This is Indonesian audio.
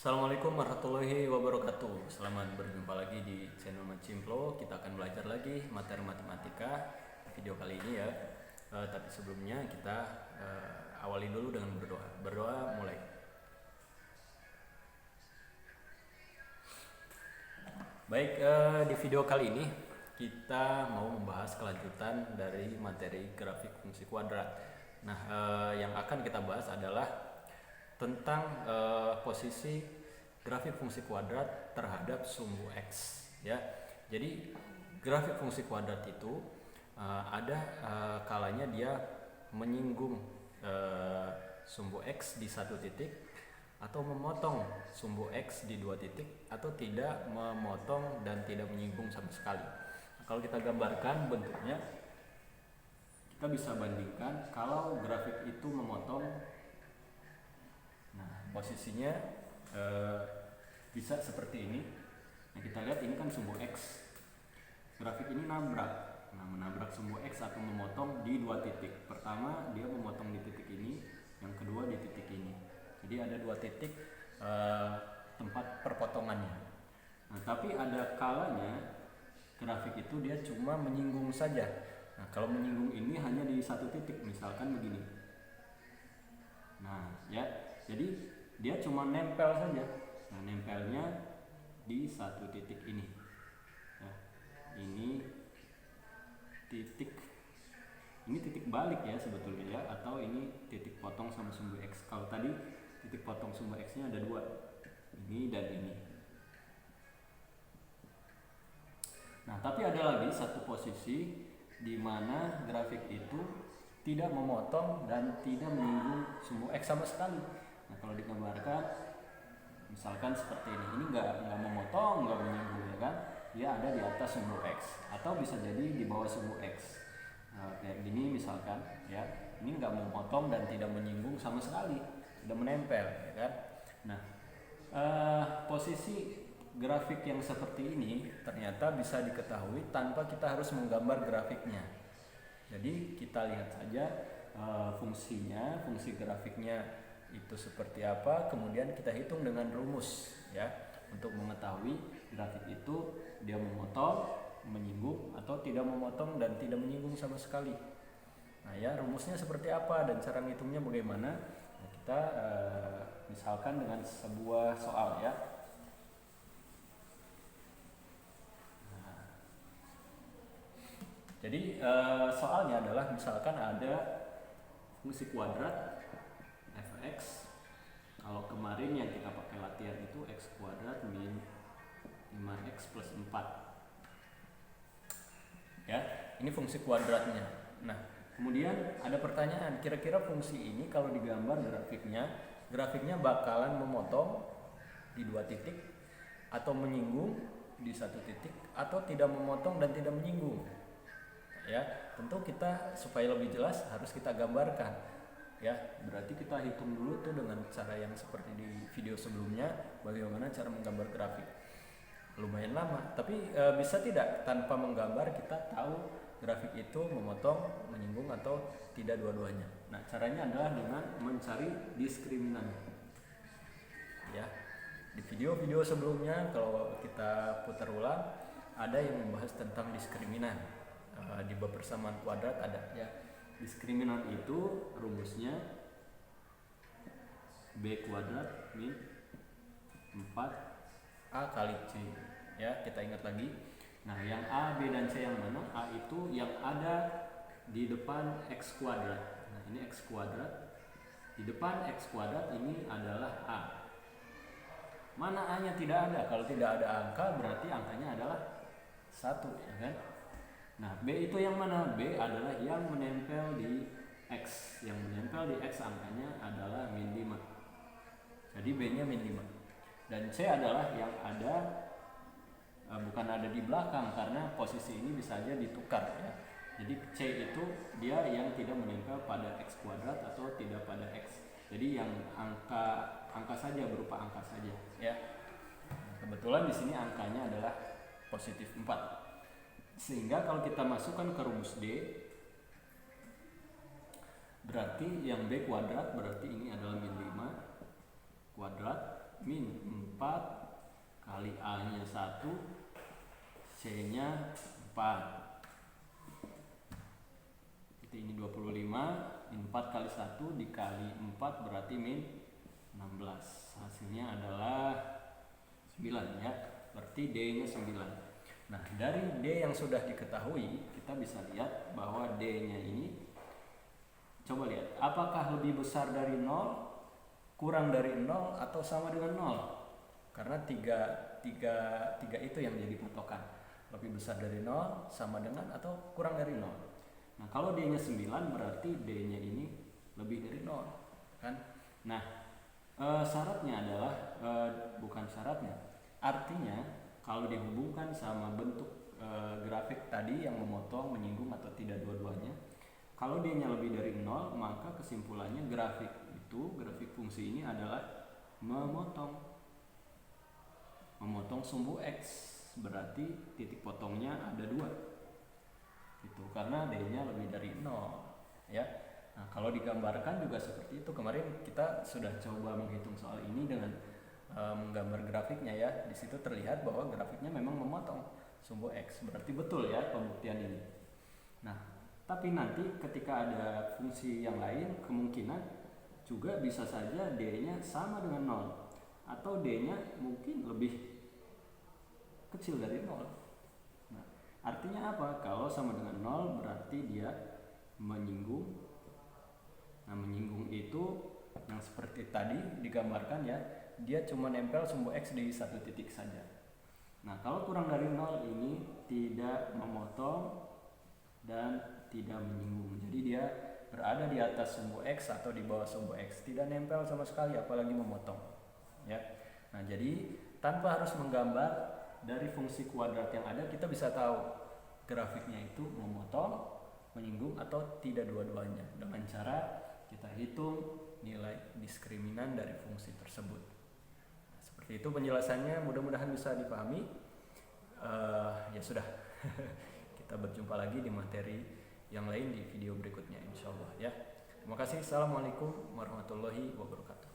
Assalamualaikum warahmatullahi wabarakatuh. Selamat berjumpa lagi di channel Macimplo. Kita akan belajar lagi materi matematika di video kali ini ya. Tapi sebelumnya kita awali dulu dengan berdoa. Berdoa mulai. Baik, di video kali ini kita mau membahas kelanjutan dari materi grafik fungsi kuadrat. Nah, yang akan kita bahas adalah tentang posisi grafik fungsi kuadrat terhadap sumbu X ya. Jadi grafik fungsi kuadrat itu ada kalanya dia menyinggung sumbu X di satu titik atau memotong sumbu X di dua titik atau tidak memotong dan tidak menyinggung sama sekali. Nah, kalau kita gambarkan bentuknya, kita bisa bandingkan kalau grafik itu memotong. Nah, posisinya bisa seperti ini. Nah, kita lihat ini kan sumbu X. Grafik ini nabrak. Nah, menabrak sumbu X atau memotong di dua titik. Pertama, dia memotong di titik ini, yang kedua di titik ini. Jadi ada dua titik tempat perpotongannya. Nah, tapi ada kalanya grafik itu dia cuma menyinggung saja. Nah, kalau menyinggung ini hanya di satu titik, misalkan begini. Nah, ya. Jadi dia cuma nempel saja. Nah, nempelnya di satu titik ini. Ya, ini titik balik ya sebetulnya ya, atau ini titik potong sama sumbu X. Kalau tadi titik potong sumbu X-nya ada dua, ini dan ini. Nah, tapi ada lagi satu posisi di mana grafik itu tidak memotong dan tidak menyinggung sumbu X sama sekali. Nah, kalau digambarkan misalkan seperti ini nggak memotong, nggak menyinggung ya kan, dia ada di atas sumbu X atau bisa jadi di bawah sumbu X. Nah, kayak gini misalkan ya, ini nggak memotong dan tidak menyinggung sama sekali, tidak menempel ya kan. Nah, posisi grafik yang seperti ini ternyata bisa diketahui tanpa kita harus menggambar grafiknya. Jadi kita lihat saja fungsinya, fungsi grafiknya itu seperti apa, kemudian kita hitung dengan rumus ya, untuk mengetahui grafik itu dia memotong, menyinggung atau tidak memotong dan tidak menyinggung sama sekali. Nah ya, rumusnya seperti apa dan cara ngitungnya bagaimana? Nah, kita misalkan dengan sebuah soal ya. Nah, jadi soalnya adalah misalkan ada fungsi kuadrat fx. Kalau kemarin yang kita pakai latihan itu x kuadrat min 5x plus 4 ya, ini fungsi kuadratnya. Nah, kemudian ada pertanyaan, kira-kira fungsi ini kalau digambar grafiknya bakalan memotong di dua titik atau menyinggung di satu titik atau tidak memotong dan tidak menyinggung ya. Tentu kita supaya lebih jelas harus kita gambarkan ya, berarti kita hitung dulu tuh dengan cara yang seperti di video sebelumnya, bagaimana cara menggambar grafik. Lumayan lama, tapi bisa tidak tanpa menggambar kita tahu grafik itu memotong, menyinggung atau tidak dua-duanya. Nah, caranya adalah dengan mencari diskriminan. Ya, di video-video sebelumnya kalau kita putar ulang ada yang membahas tentang diskriminan. Di bab persamaan kuadrat ada ya. Diskriminan itu rumusnya B kuadrat min 4A kali C ya, kita ingat lagi. Nah, yang A, B, dan C yang mana? A itu yang ada di depan X kuadrat. Nah, ini X kuadrat. Di depan X kuadrat ini adalah A. Mana A-nya tidak ada? Kalau tidak ada angka berarti angkanya adalah 1 ya kan? Nah, B itu yang mana? B adalah yang menempel di X. Yang menempel di X angkanya adalah min 5. Jadi B-nya min 5. Dan C adalah yang ada, bukan ada di belakang, karena posisi ini bisa aja ditukar ya. Jadi C itu dia yang tidak menempel pada X kuadrat atau tidak pada X. Jadi yang angka saja, berupa angka saja ya. Kebetulan di sini angkanya adalah positif 4. Sehingga kalau kita masukkan ke rumus D, berarti yang B kuadrat berarti ini adalah min 5 kuadrat min 4 kali A-nya 1, C-nya 4. Ini 25, min 4 kali 1 dikali 4 berarti min 16. Hasilnya adalah 9 ya. Berarti D-nya 9. Nah, dari D yang sudah diketahui, kita bisa lihat bahwa D-nya ini, coba lihat, apakah lebih besar dari 0, kurang dari 0, atau sama dengan 0? Karena tiga itu yang jadi patokan. Lebih besar dari 0, sama dengan, atau kurang dari 0. Nah, kalau D-nya 9 berarti D-nya ini lebih dari 0 kan? Nah, syaratnya adalah bukan syaratnya. Artinya kalau dihubungkan sama bentuk grafik tadi yang memotong, menyinggung atau tidak dua-duanya, kalau D-nya lebih dari 0, maka kesimpulannya grafik fungsi ini adalah memotong sumbu X. Berarti titik potongnya ada 2. Itu karena D-nya lebih dari 0 ya. Nah, kalau digambarkan juga seperti itu. Kemarin kita sudah coba menghitung soal ini dengan menggambar grafiknya ya. Di situ terlihat bahwa grafiknya memang memotong sumbu X. Berarti betul ya pembuktian ini. Nah, tapi nanti ketika ada fungsi yang lain, kemungkinan juga bisa saja D-nya sama dengan 0 atau D-nya mungkin lebih kecil dari 0. Artinya apa? Kalau sama dengan 0 berarti dia menyinggung. Nah, menyinggung itu yang seperti tadi digambarkan ya, dia cuma nempel sumbu X di satu titik saja. Nah, kalau kurang dari 0 ini tidak memotong dan tidak menyinggung. Jadi dia berada di atas sumbu X atau di bawah sumbu X, tidak nempel sama sekali apalagi memotong ya. Nah, jadi tanpa harus menggambar, dari fungsi kuadrat yang ada kita bisa tahu grafiknya itu memotong, menyinggung atau tidak dua-duanya dengan cara kita hitung nilai diskriminan dari fungsi tersebut. Nah, seperti itu penjelasannya, mudah-mudahan bisa dipahami. Ya sudah, kita berjumpa lagi di materi yang lain di video berikutnya insyaallah ya. Terima kasih. Assalamualaikum warahmatullahi wabarakatuh.